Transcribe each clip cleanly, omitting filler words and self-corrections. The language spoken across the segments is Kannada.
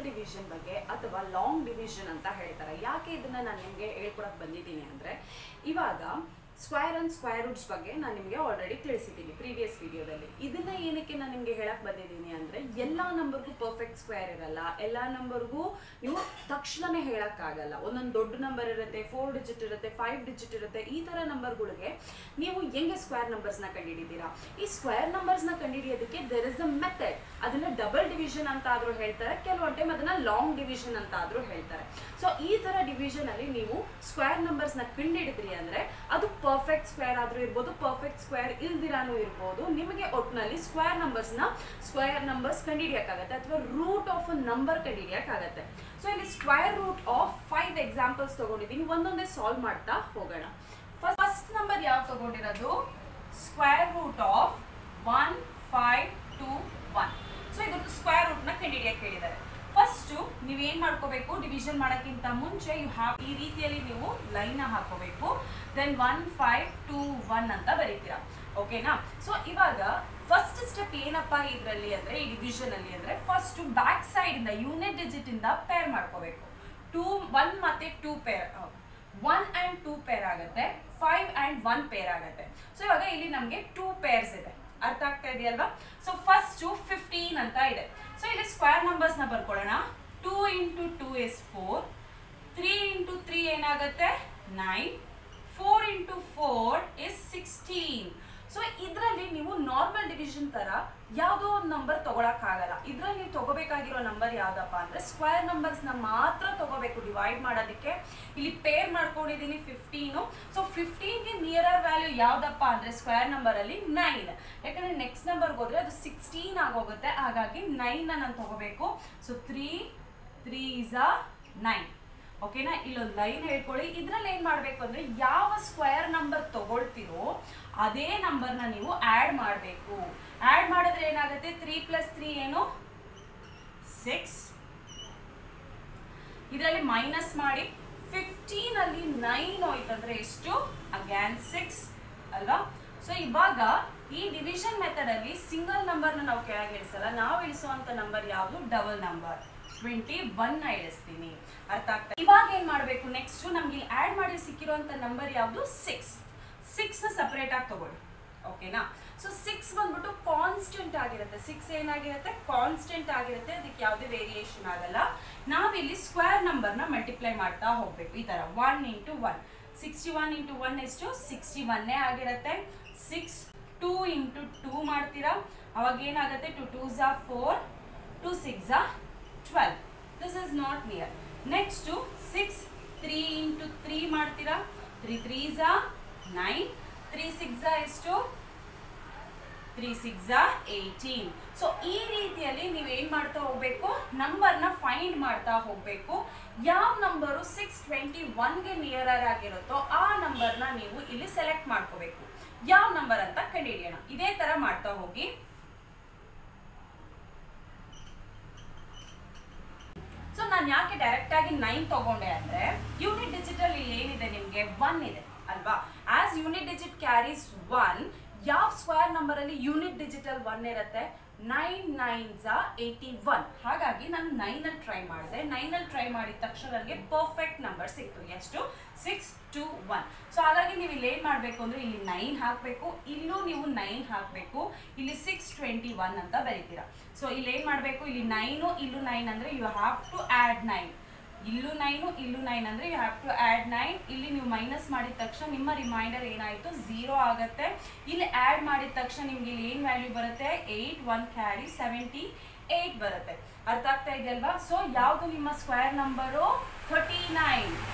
ಡಿವಿಷನ್ ಬಗ್ಗೆ ಅಥವಾ ಲಾಂಗ್ ಡಿವಿಷನ್ ಅಂತ ಹೇಳ್ತಾರೆ. ಯಾಕೆ ಇದನ್ನ ನಾನು ನಿಮಗೆ ಹೇಳ್ಕೊಡಕ್ಕೆ ಬಂದಿದ್ದೀನಿ ಅಂದರೆ, ಇವಾಗ ಸ್ಕ್ವೇರ್ ಅಂಡ್ ಸ್ಕ್ವೇರ್ ರೂಟ್ಸ್ ಬಗ್ಗೆ ನಾನು ನಿಮಗೆ ಆಲ್ರೆಡಿ ತಿಳಿಸಿದ್ದೀನಿ ಪ್ರೀವಿಯಸ್ ವಿಡಿಯೋದಲ್ಲಿ. ಇದನ್ನ ಏನಕ್ಕೆ ನಾನು ನಿಮಗೆ ಹೇಳಕ್ ಬಂದಿದ್ದೀನಿ ಅಂದರೆ, ಎಲ್ಲ ನಂಬರ್ಗೂ ಪರ್ಫೆಕ್ಟ್ ಸ್ಕ್ವೇರ್ ಇರಲ್ಲ, ಎಲ್ಲ ನಂಬರ್ಗೂ ನೀವು ತಕ್ಷಣನೇ ಹೇಳಕ್ಕಾಗಲ್ಲ. ಒಂದೊಂದು ದೊಡ್ಡ ನಂಬರ್ ಇರುತ್ತೆ, 4 ಡಿಜಿಟ್ ಇರುತ್ತೆ, 5 ಡಿಜಿಟ್ ಇರುತ್ತೆ. ಈ ಥರ ನಂಬರ್ಗಳಿಗೆ ನೀವು ಹೆಂಗೆ ಸ್ಕ್ವೇರ್ ನಂಬರ್ಸ್ನ ಕಂಡುಹಿಡಿತೀರಾ? ಈ ಸ್ಕ್ವೇರ್ ನಂಬರ್ಸ್ನ ಕಂಡುಹಿಡಿಯೋದಕ್ಕೆ ದೇರ್ ಇಸ್ ಅ ಮೆಥಡ್. ಅದನ್ನ ಡಬಲ್ ಡಿವಿಷನ್ ಅಂತ ಆದರೂ ಹೇಳ್ತಾರೆ, ಕೆಲವೊಂದು ಟೈಮ್ ಅದನ್ನ ಲಾಂಗ್ ಡಿವಿಷನ್ ಅಂತ ಆದರೂ ಹೇಳ್ತಾರೆ. ಸೊ ಈ ಥರ ಡಿವಿಷನ್ ಅಲ್ಲಿ ನೀವು ಸ್ಕ್ವೇರ್ ನಂಬರ್ಸ್ನ ಕಂಡುಹಿಡಿದ್ರಿ ಅಂದರೆ ಅದು ಪರ್ಫೆಕ್ಟ್ ಸ್ಕ್ವೇರ್ ಆದ್ರೂ ಇರ್ಬೋದು, ಪರ್ಫೆಕ್ಟ್ ಸ್ಕ್ವೇರ್ ಇಲ್ದಿರಾನು ಇರ್ಬೋದು. ನಿಮಗೆ ಒಟ್ಟಿನಲ್ಲಿ ಸ್ಕ್ವೇರ್ ನಂಬರ್ಸ್ ಕಂಡುಹಿಡಿಯಕ್ಕಾಗತ್ತೆ ಅಥವಾ ರೂಟ್ ಆಫ್ ಅ ನಂಬರ್ ಕಂಡುಹಿಡಿಯಕ್ಕಾಗತ್ತೆ. ಸೊ ಇಲ್ಲಿ ಸ್ಕ್ವೇರ್ ರೂಟ್ ಆಫ್ 5 ಎಕ್ಸಾಂಪಲ್ಸ್ ತಗೊಂಡಿದ್ದೀನಿ, ಒಂದೊಂದೇ ಸಾಲ್ವ್ ಮಾಡ್ತಾ ಹೋಗೋಣ. ಫಸ್ಟ್ ನಂಬರ್ ಯಾವ್ದು ತಗೊಂಡಿರೋದು? Square root of 1, 5, 2, 1. ಸೊ ಇದ್ರದ್ದು ಸ್ಕ್ವೇರ್ ರೂಟ್ ನ ಕಂಡುಹಿಡಿಯಕ್ಕೆ ಹೇಳಿದ್ದಾರೆ. ಫಸ್ಟ್ ನೀವೇನ್ ಮಾಡ್ಕೋಬೇಕು, ಡಿವಿಷನ್ ಮಾಡೋಕ್ಕಿಂತ ಮುಂಚೆ ಈ ರೀತಿಯಲ್ಲಿ ನೀವು ಲೈನ್ ಹಾಕೋಬೇಕು. ದೆನ್ 1, 5, 2, 1 ಅಂತ ಬರೀತೀರಾ. ಓಕೆನಾ? ಸೊ ಇವಾಗ ಫಸ್ಟ್ ಸ್ಟೆಪ್ ಏನಪ್ಪಾ ಇದರಲ್ಲಿ ಅಂದ್ರೆ, ಈ ಡಿವಿಷನ್ ಅಲ್ಲಿ ಅಂದ್ರೆ, ಫಸ್ಟ್ ಬ್ಯಾಕ್ ಸೈಡ್ ಇಂದ ಯೂನಿಟ್ ಡಿಜಿಟ್ ಇಂದ ಪೇರ್ ಮಾಡ್ಕೋಬೇಕು. 1 ಮತ್ತೆ 2 ಪೇರ್, 1 and 2 ಪೇರ್ ಆಗುತ್ತೆ, 5 and 1 ಪೇರ್ ಆಗುತ್ತೆ. ಸೊ ಇವಾಗ ಇಲ್ಲಿ ನಮ್ಗೆ 2 ಪೇರ್ಸ್ ಇದೆ. ಅರ್ಥ ಆಗ್ತಾ ಇದೆಯಲ್ವಾ? ಸೊ ಫಸ್ಟ್ 15 ಅಂತ ಇದೆ. ಸೊ ಇಲ್ಲಿ ಸ್ಕ್ವೇರ್ ನಂಬರ್ಸ್ ನ ಬರ್ಕೊಳ್ಳೋಣ. 2 into 2 is 4, 3 into 3 ಏನಾಗುತ್ತೆ 9, 4 into 4 is 16. ಸೊ ಇದರಲ್ಲಿ ನೀವು ನಾರ್ಮಲ್ ಡಿವಿಷನ್ ತರ ಯಾವುದೋ ಒಂದು ನಂಬರ್ ತಗೊಳಕ್ಕಾಗಲ್ಲ. ಇದ್ರಲ್ಲಿ ನೀವು ತಗೋಬೇಕಾಗಿರೋ ನಂಬರ್ ಯಾವ್ದಪ್ಪ ಅಂದ್ರೆ ಸ್ಕ್ವೇರ್ ನಂಬರ್ಸ್ ನ ಮಾತ್ರ ತಗೋಬೇಕು ಡಿವೈಡ್ ಮಾಡೋದಕ್ಕೆ. ಇಲ್ಲಿ ಪೇರ್ ಮಾಡ್ಕೊಂಡಿದ್ದೀನಿ 15. ಸೊ 15ಗೆ ನಿಯರರ್ ವ್ಯಾಲ್ಯೂ ಯಾವ್ದಪ್ಪ ಅಂದ್ರೆ ಸ್ಕ್ವೇರ್ ನಂಬರ್ ಅಲ್ಲಿ 9. ಯಾಕಂದ್ರೆ ನೆಕ್ಸ್ಟ್ ನಂಬರ್ಗೆ ಹೋದ್ರೆ ಅದು 16 ಆಗೋಗುತ್ತೆ, ಹಾಗಾಗಿ 9 ನಾನು ತಗೋಬೇಕು. So 3 is 9. ಓಕೆನಾ? ಇಲ್ಲೊಂದು ಲೈನ್ ಹೇಳ್ಕೊಳ್ಳಿ. ಇದ್ರಲ್ಲಿ ಏನ್ ಮಾಡ್ಬೇಕು ಅಂದ್ರೆ, ಯಾವ ಸ್ಕ್ವೇರ್ ನಂಬರ್ ತಗೊಳ್ತಿರೋ ಅದೇ ನಂಬರ್ನ ನೀವು ಆಡ್ ಮಾಡಬೇಕು. ಆಡ್ ಮಾಡಿದ್ರೆ ಏನಾಗುತ್ತೆ, 3 + 3 ಏನು 6. ಇದರಲ್ಲಿ ಮೈನಸ್ ಮಾಡಿ 15 ಅಲ್ಲಿ 9 ಹೋಯ್ತಂದ್ರೆ ಎಷ್ಟು? ಅಗೇನ್ 6 ಅಲ್ವಾ? ಸೊ ಇವಾಗ ಈ ಡಿವಿಷನ್ ಮೆಥಡ್ ಅಲ್ಲಿ ಸಿಂಗಲ್ ನಂಬರ್ನ ನಾವು ಕೆಳಗೆ ಇಳಿಸಲ್ಲ. ನಾವು ಇಳಿಸುವಂತ ನಂಬರ್ ಯಾವುದು? ಡಬಲ್ ನಂಬರ್ 21 ನ ಇಳಿಸ್ತೀನಿ. ಅರ್ಥ ಆಗ್ತಾ? ಇವಾಗ ಏನ್ ಮಾಡ್ಬೇಕು, ನೆಕ್ಸ್ಟ್ ನಮ್ಗೆ ಇಲ್ಲಿ ಆಡ್ ಮಾಡಿ ಸಿಕ್ಕಿರುವಂತ ನಂಬರ್ ಯಾವುದು? 6 ನ ಸಪರೇಟ್ ಆಗಿ ತಗೊಳ್ಳಿ. ಓಕೆನಾ? ಸೊ 6 ಬಂದ್ಬಿಟ್ಟು ಕಾನ್ಸ್ಟೆಂಟ್ ಆಗಿರುತ್ತೆ. 6 ಏನಾಗಿರುತ್ತೆ? ಕಾನ್ಸ್ಟೆಂಟ್ ಆಗಿರುತ್ತೆ, ಅದಕ್ಕೆ ಯಾವುದೇ ವೇರಿಯೇಷನ್ ಆಗಲ್ಲ. ನಾವಿಲ್ಲಿ ಸ್ಕ್ವೇರ್ ನಂಬರ್ನ ಮಲ್ಟಿಪ್ಲೈ ಮಾಡ್ತಾ ಹೋಗ್ಬೇಕು. ಈ ತರ 1 into 1, 61 into 1 ಎಷ್ಟು? 61 ಆಗಿರುತ್ತೆ. 6 2 into 2 ಮಾಡ್ತೀರಾ, ಅವಾಗ ಏನಾಗುತ್ತೆ? 2 2s are 4, 2 6s are 12. This is not near. Next 6 3 into 3 ಮಾಡ್ತೀರಾ, 3 3s are 9, 3 6s are ಎಷ್ಟು? 3 6s are 18. ಸೊ ಈ ರೀತಿಯಲ್ಲಿ ನೀವು ಏನ್ ಮಾಡ್ತಾ ಹೋಗ್ಬೇಕು, ನಂಬರ್ನ ಫೈಂಡ್ ಮಾಡ್ತಾ ಹೋಗ್ಬೇಕು. ಯಾವ ನಂಬರು 621ಗೆ ನಿಯರರ್ ಆಗಿರುತ್ತೋ ಆ ನಂಬರ್ನ ನೀವು ಇಲ್ಲಿ ಸೆಲೆಕ್ಟ್ ಮಾಡ್ಕೋಬೇಕು. ಯಾವ ನಂಬರ್ ಅಂತ ಕಂಡುಹಿಡಿಯೋಣ. ಇದೇ ತರ ಮಾಡ್ತಾ ಹೋಗಿ. ಸೊ ನಾನು ಯಾಕೆ ಡೈರೆಕ್ಟ್ ಆಗಿ 9 ತಗೊಂಡೆ ಅಂದ್ರೆ, ಯೂನಿಟ್ ಡಿಜಿಟಲ್ ಇಲ್ಲಿ ಏನಿದೆ ನಿಮ್ಗೆ 1 ಇದೆ ಅಲ್ವಾ? ಆಸ್ ಯೂನಿಟ್ ಡಿಜಿಟ್ ಕ್ಯಾರೀಸ್ 1, ಯಾವ ಸ್ಕ್ವೇರ್ ನಂಬರ್ ಅಲ್ಲಿ ಯೂನಿಟ್ ಡಿಜಿಟಲ್ 1 ಇರುತ್ತೆ? 9 9s are 81. ಹಾಗಾಗಿ ನಾನು 9 ಅಲ್ಲಿ ಟ್ರೈ ಮಾಡಿದೆ. 9 ಅಲ್ಲಿ ಟ್ರೈ ಮಾಡಿದ ತಕ್ಷಣ ನನಗೆ ಪರ್ಫೆಕ್ಟ್ ನಂಬರ್ ಸಿಕ್ತು. ಎಷ್ಟು? 6 2 1. ಸೊ ಹಾಗಾಗಿ ನೀವು ಇಲ್ಲಿ ಏನ್ ಮಾಡ್ಬೇಕು ಅಂದ್ರೆ, ಇಲ್ಲಿ 9 ಹಾಕ್ಬೇಕು, ಇಲ್ಲೂ ನೀವು 9 ಹಾಕ್ಬೇಕು. ಇಲ್ಲಿ 621 ಅಂತ ಬರೀತೀರಾ. ಸೊ ಇಲ್ಲಿ ಏನ್ ಮಾಡ್ಬೇಕು, ಇಲ್ಲಿ 9 ಇಲ್ಲೂ 9 ಅಂದ್ರೆ ಯು ಹ್ಯಾವ್ ಟು ಆಡ್ 9. ಇಲ್ಲೂ 9 ಇಲ್ಲೂ 9 ಅಂದ್ರೆ ಯು ಹ್ಯಾವ್ ಟು ಆಡ್ 9. ಇಲ್ಲಿ ನೀವು ಮೈನಸ್ ಮಾಡಿದ ತಕ್ಷಣ ನಿಮ್ಮ ರಿಮೈಂಡರ್ ಏನಾಯ್ತು? 0 ಆಗುತ್ತೆ. ಇಲ್ಲಿ ಆಡ್ ಮಾಡಿದ ತಕ್ಷಣ ನಿಮ್ಗೆ ಇಲ್ಲಿ ಏನ್ ವ್ಯಾಲ್ಯೂ ಬರುತ್ತೆ? 8 1 ಕ್ಯಾರಿ 78 ಬರುತ್ತೆ. ಅರ್ಥ ಆಗ್ತಾ ಇದೆಯಲ್ವಾ? ಸೊ ಯಾವುದು ನಿಮ್ಮ square number? 39.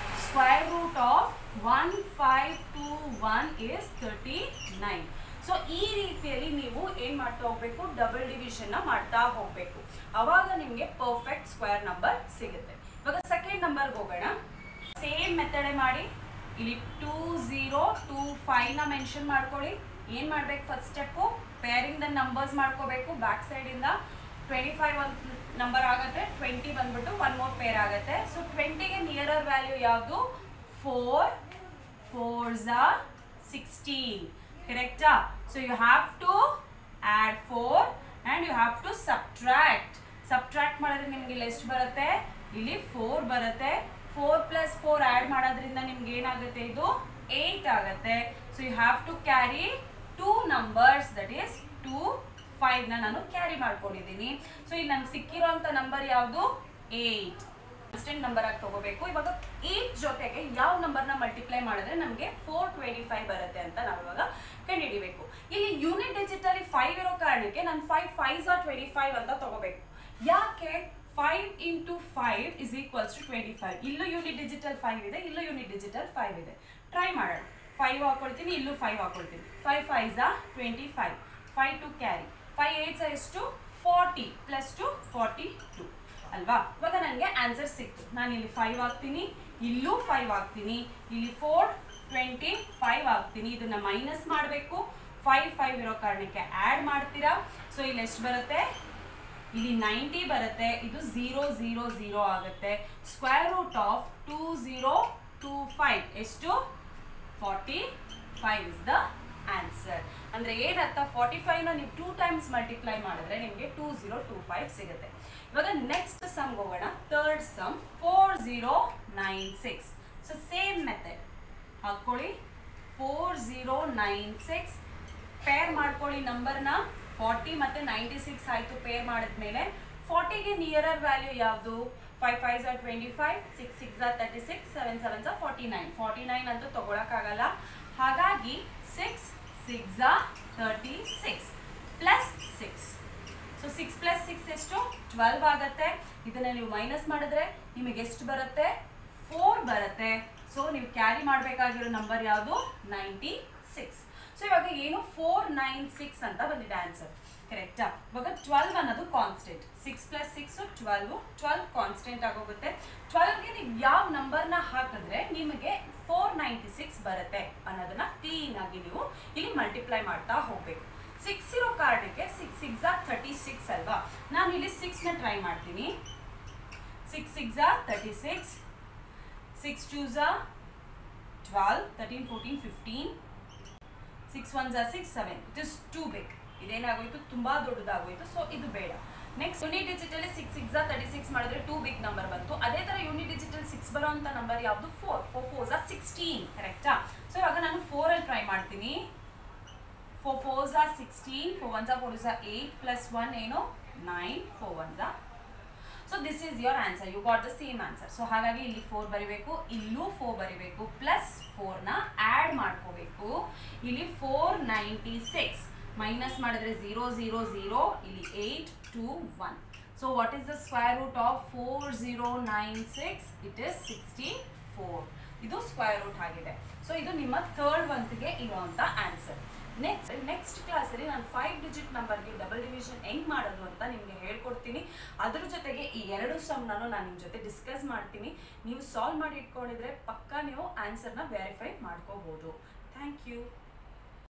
Square root of 1521 is 39. So ಈ ರೀತಿಯಲ್ಲಿ ನೀವು ಏನ್ ಮಾಡ್ತಾ ಹೋಗ್ಬೇಕು? ಡಬಲ್ ಡಿವಿಷನ್ ಮಾಡ್ತಾ ಹೋಗ್ಬೇಕು. ಅವಾಗ ನಿಮ್ಗೆ ಪರ್ಫೆಕ್ಟ್ ಸ್ಕ್ವೇರ್ ನಂಬರ್ ಸಿಗುತ್ತೆ. ಇವಾಗ ಸೆಕೆಂಡ್ ನಂಬರ್ಗೆ ಹೋಗೋಣ. ಸೇಮ್ ಮೆಥಡ್ ಮಾಡಿ. ಇಲ್ಲಿ 2 0 2 5 ನ ಮೆನ್ಷನ್ ಮಾಡ್ಕೊಳ್ಳಿ. ಏನ್ ಮಾಡ್ಬೇಕು? First step pairing the numbers ಮಾಡ್ಕೋಬೇಕು. ಬ್ಯಾಕ್ ಸೈಡ್ ಇಂದ 25 ಒಂದು ನಂಬರ್ ಆಗುತ್ತೆ, 20 ಬಂದ್ಬಿಟ್ಟು 1 more ಪೇರ್ ಆಗುತ್ತೆ. ಸೊ 20ಗೆ ನಿಯರರ್ ವ್ಯಾಲ್ಯೂ ಯಾವುದು? 4 4s are 16. ಕರೆಕ್ಟಾ? So you have to add 4 and you have to subtract. Subtract ಮಾಡಿದ್ರೆ ನಿಮ್ಗೆ ಇಲ್ಲಿ ಎಷ್ಟು ಬರುತ್ತೆ, ಇಲ್ಲಿ 4 ಬರುತ್ತೆ. 4 + 4 ಆ್ಯಡ್ ಮಾಡೋದ್ರಿಂದ ನಿಮ್ಗೆ ಏನಾಗುತ್ತೆ, ಇದು 8 ಆಗುತ್ತೆ. So you have to carry 2 numbers, that is 2 5 ನಾನು ಕ್ಯಾರಿ ಮಾಡ್ಕೊಂಡಿದ್ದೀನಿ. ಸೊ ಇಲ್ಲಿ ನಮ್ಗೆ ಸಿಕ್ಕಿರೋಂಥ ನಂಬರ್ ಯಾವುದು, 8 ಕಾನ್ಸ್ಟೆಂಟ್ ನಂಬರ್ ಆಗಿ ತಗೋಬೇಕು. ಇವಾಗ 8 ಜೊತೆಗೆ ಯಾವ ನಂಬರ್ನ ಮಲ್ಟಿಪ್ಲೈ ಮಾಡಿದ್ರೆ ನಮಗೆ 425 ಬರುತ್ತೆ ಅಂತ ನಾವು ಇವಾಗ ಕಂಡುಹಿಡಿಬೇಕು. ಇಲ್ಲಿ ಯೂನಿಟ್ ಡಿಜಿಟ್ ಅಲ್ಲಿ 5 ಇರೋ ಕಾರಣಕ್ಕೆ ನಾನು 5 5s are 25 ಅಂತ ತಗೋಬೇಕು. ಯಾಕೆ 5 × 5 = 25. ಇಲ್ಲೂ ಯೂನಿಟ್ ಡಿಜಿಟಲ್ 5 ಇದೆ, ಇಲ್ಲೂ ಯೂನಿಟ್ ಡಿಜಿಟಲ್ 5 ಇದೆ. ಟ್ರೈ ಮಾಡೋಣ. 5 ಹಾಕೊಳ್ತೀನಿ, ಇಲ್ಲೂ 5 ಹಾಕೊಳ್ತೀನಿ. 5 5s are 25. 5 to carry. 5 8s ಎಷ್ಟು, 40 + 2 42 ಅಲ್ವಾ. ಇವಾಗ ನನಗೆ ಆನ್ಸರ್ ಸಿಕ್ತು. ನಾನು ಇಲ್ಲಿ 5 ಹಾಕ್ತೀನಿ, ಇಲ್ಲೂ 5 ಹಾಕ್ತೀನಿ, ಇಲ್ಲಿ 4 25 ಹಾಕ್ತೀನಿ. ಇದನ್ನ ಮೈನಸ್ ಮಾಡಬೇಕು. 5 5 ಇರೋ ಕಾರಣಕ್ಕೆ ಆ್ಯಡ್ ಮಾಡ್ತೀರಾ. ಸೊ ಇಲ್ಲಿ ಎಷ್ಟು ಬರುತ್ತೆ, ಇಲ್ಲಿ 90 ಬರುತ್ತೆ. ಇದು 0 0 0 ಆಗುತ್ತೆ. √2025 ಎಷ್ಟು, 45 ಇಸ್ ದ ಆನ್ಸರ್. ಅಂದರೆ ಏನರ್ಥ, 45ನ ನೀವು 2 ಟೈಮ್ಸ್ ಮಲ್ಟಿಪ್ಲೈ ಮಾಡಿದ್ರೆ ನಿಮಗೆ 2025 ಸಿಗುತ್ತೆ. ಇವಾಗ ನೆಕ್ಸ್ಟ್ ಸಮ್ ಹೋಗೋಣ. Third sum 4096. So same method ಹಾಕ್ಕೊಳ್ಳಿ. 4096 ಪೇರ್ ಮಾಡ್ಕೊಳ್ಳಿ ನಂಬರ್ನ. 40 ಮತ್ತು 96 ಆಯಿತು. ಪೇರ್ ಮಾಡಿದ್ಮೇಲೆ 40ಗೆ ನಿಯರರ್ ವ್ಯಾಲ್ಯೂ ಯಾವುದು, 5 5s are 25, 6 6s are 36, 7 7s are 49. 49 ಅಂತೂ ತಗೊಳಕ್ಕಾಗಲ್ಲ. ಹಾಗಾಗಿ 6 6s are 36 ಪ್ಲಸ್ 6. ಸೊ 6 + 6 ಎಷ್ಟು, 12 ಆಗುತ್ತೆ. ಇದನ್ನ ನೀವು ಮೈನಸ್ ಮಾಡಿದ್ರೆ ನಿಮಗೆ ಎಷ್ಟು ಬರುತ್ತೆ, 4 ಬರುತ್ತೆ. ಸೊ ನೀವು ಕ್ಯಾರಿ ಮಾಡಬೇಕಾಗಿರೋ ನಂಬರ್ ಯಾವುದು, 96. ಸೊ ಇವಾಗ ಏನು 496 ಅಂತ ಬಂದಿದೆ ಆನ್ಸರ್, ಕರೆಕ್ಟಾ. ಇವಾಗ 12 ಅನ್ನೋದು ಕಾನ್ಸ್ಟೆಂಟ್. 6 + 6 12 ಕಾನ್ಸ್ಟೆಂಟ್ ಆಗೋಗುತ್ತೆ. 12ಗೆ ನೀವು ಯಾವ ನಂಬರ್ನ ಹಾಕಿದ್ರೆ ನಿಮಗೆ 496 ಬರುತ್ತೆ ಅನ್ನೋದನ್ನ ಕ್ಲೀನ್ ಆಗಿ ನೀವು ಇಲ್ಲಿ ಮಲ್ಟಿಪ್ಲೈ ಮಾಡ್ತಾ ಹೋಗ್ಬೇಕು. 6 ಇರೋ ಕಾರಣಕ್ಕೆ 6 6s are 36 ಅಲ್ವಾ. ನಾನು ಇಲ್ಲಿ 6ನ ಟ್ರೈ ಮಾಡ್ತೀನಿ. 6 6s are 36, 6 2s are 12, 13 14 15, 6 1s are 6 7. It is too big. ಇದೇನಾಗೋಯ್ತು, ತುಂಬಾ ದೊಡ್ಡದಾಗೋಯ್ತು. ಸೊ ಇದು ಬೇಡ. Next unit digital 6 6s are 36 ಮಾಡಿದ್ರೆ 2 ಬಿಗ್ ನಂಬರ್ ಬಂತು. ಅದೇ ತರ ಯೂನಿಟ್ ಡಿಜಿಟಲ್ 6 ಬರೋಂಥ ನಂಬರ್ ಯಾವುದು, 4 4 4s are 16, ಕರೆಕ್ಟಾ. ಸೊ ಇವಾಗ ನಾನು 4 ಅಲ್ಲಿ ಟ್ರೈ ಮಾಡ್ತೀನಿ. 4 4s are 16, 4 1s are 4s are 8 plus 1 ಏನು 9, 4 1s are. So this is your answer. You got the same answer. So ಹಾಗಾಗಿ ಇಲ್ಲಿ 4 ಬರಿಬೇಕು, ಇಲ್ಲೂ 4 ಬರಿಬೇಕು, ಪ್ಲಸ್ 4ನ ಆ್ಯಡ್ ಮಾಡ್ಕೋಬೇಕು. ಇಲ್ಲಿ 496 ಮೈನಸ್ ಮಾಡಿದ್ರೆ 0 0 0, ಇಲ್ಲಿ 8 2 1. So what is the square root of 4096? It is 64. ಇದು ಸ್ಕ್ವೇರ್ ರೂಟ್ ಆಗಿದೆ. ಸೊ ಇದು ನಿಮ್ಮ ಥರ್ಡ್ ಒಂತ್ಗೆ ಇರುವಂಥ ಆನ್ಸರ್. ನೆಕ್ಸ್ಟ್ ಕ್ಲಾಸಲ್ಲಿ ನಾನು 5 ಡಿಜಿಟ್ ನಂಬರ್ಗೆ ಡಬಲ್ ಡಿವಿಷನ್ ಹೆಂಗೆ ಮಾಡೋದು ಅಂತ ನಿಮಗೆ ಹೇಳ್ಕೊಡ್ತೀನಿ. ಅದ್ರ ಜೊತೆಗೆ ಈ 2 ಸಮ್ನೂ ನಾನು ನಿಮ್ಮ ಜೊತೆ ಡಿಸ್ಕಸ್ ಮಾಡ್ತೀನಿ. ನೀವು ಸಾಲ್ವ್ ಮಾಡಿ ಇಟ್ಕೊಂಡಿದ್ರೆ ಪಕ್ಕಾ ನೀವು ಆನ್ಸರ್ನ ವೆರಿಫೈ ಮಾಡ್ಕೋಬೋದು. Thank you.